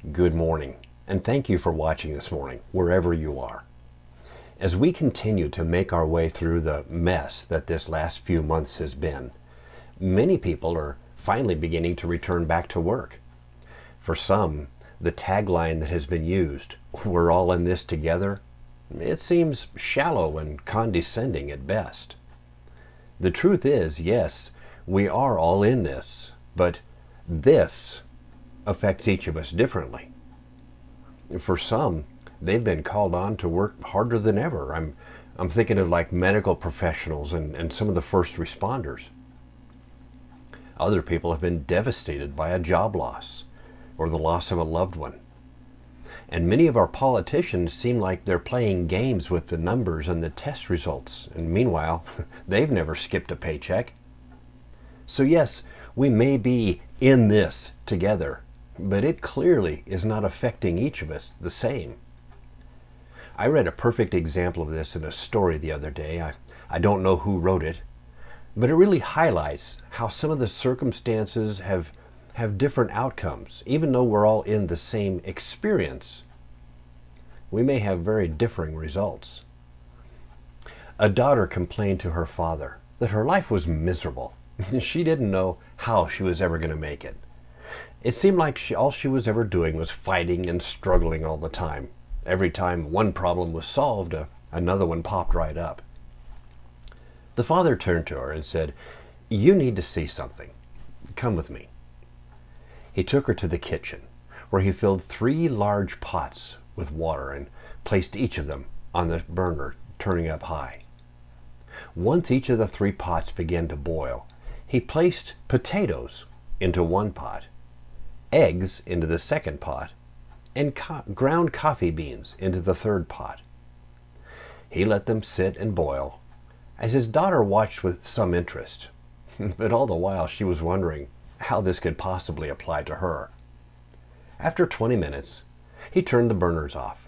Good morning, and thank you for watching this morning, wherever you are. As we continue to make our way through the mess that this last few months has been, many people are finally beginning to return back to work. For some, the tagline that has been used, "We're all in this together," it seems shallow and condescending at best. The truth is, yes, we are all in this, but this affects each of us differently. For some, they've been called on to work harder than ever. I'm thinking of like medical professionals and some of the first responders. Other people have been devastated by a job loss or the loss of a loved one. And many of our politicians seem like they're playing games with the numbers and the test results. And meanwhile, they've never skipped a paycheck. So yes, we may be in this together, but it clearly is not affecting each of us the same. I read a perfect example of this in a story the other day. I don't know who wrote it, but it really highlights how some of the circumstances have different outcomes. Even though we're all in the same experience, we may have very differing results. A daughter complained to her father that her life was miserable. She didn't know how she was ever going to make it. It seemed like all she was ever doing was fighting and struggling all the time. Every time one problem was solved, another one popped right up. The father turned to her and said, "You need to see something. Come with me." He took her to the kitchen, where he filled 3 large pots with water and placed each of them on the burner, turning up high. Once each of the 3 pots began to boil, he placed potatoes into one pot, eggs into the second pot, and ground coffee beans into the third pot. He let them sit and boil, as his daughter watched with some interest, but all the while she was wondering how this could possibly apply to her. After 20 minutes, he turned the burners off.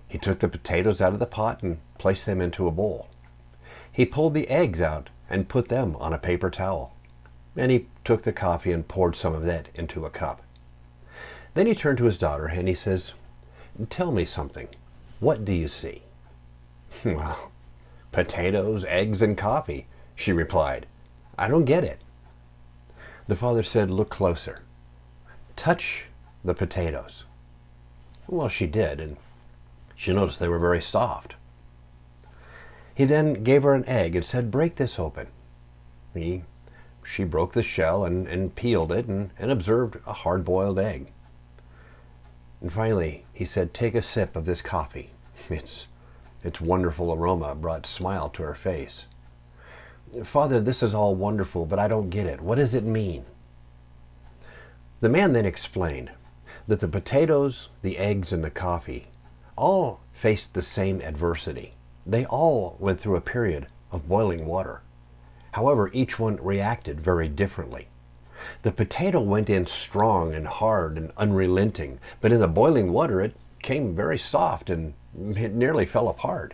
He took the potatoes out of the pot and placed them into a bowl. He pulled the eggs out and put them on a paper towel. And he took the coffee and poured some of that into a cup. Then he turned to his daughter and he says, "Tell me something. What do you see?" "Well, potatoes, eggs, and coffee," she replied. "I don't get it." The father said, "Look closer. Touch the potatoes." Well, she did, and she noticed they were very soft. He then gave her an egg and said, "Break this open." She broke the shell and peeled it and observed a hard-boiled egg. And finally, he said, "Take a sip of this coffee." Its wonderful aroma brought a smile to her face. "Father, this is all wonderful, but I don't get it. What does it mean?" The man then explained that the potatoes, the eggs, and the coffee all faced the same adversity. They all went through a period of boiling water. However, each one reacted very differently. The potato went in strong and hard and unrelenting, but in the boiling water it came very soft and it nearly fell apart.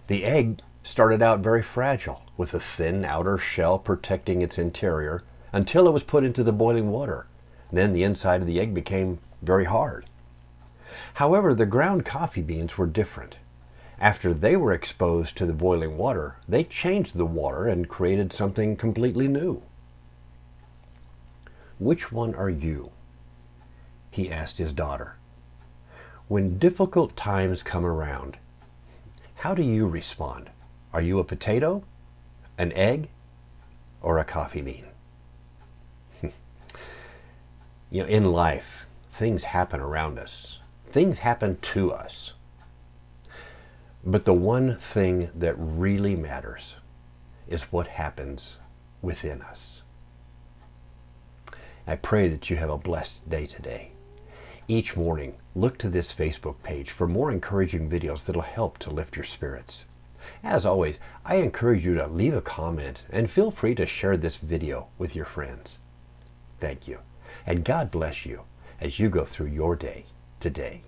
The egg started out very fragile, with a thin outer shell protecting its interior until it was put into the boiling water. Then the inside of the egg became very hard. However, the ground coffee beans were different. After they were exposed to the boiling water, they changed the water and created something completely new. "Which one are you?" he asked his daughter. "When difficult times come around, how do you respond? Are you a potato, an egg, or a coffee bean?" In life, things happen around us. Things happen to us. But the one thing that really matters is what happens within us. I pray that you have a blessed day today. Each morning, look to this Facebook page for more encouraging videos that'll help to lift your spirits. As always, I encourage you to leave a comment and feel free to share this video with your friends. Thank you, and God bless you as you go through your day today.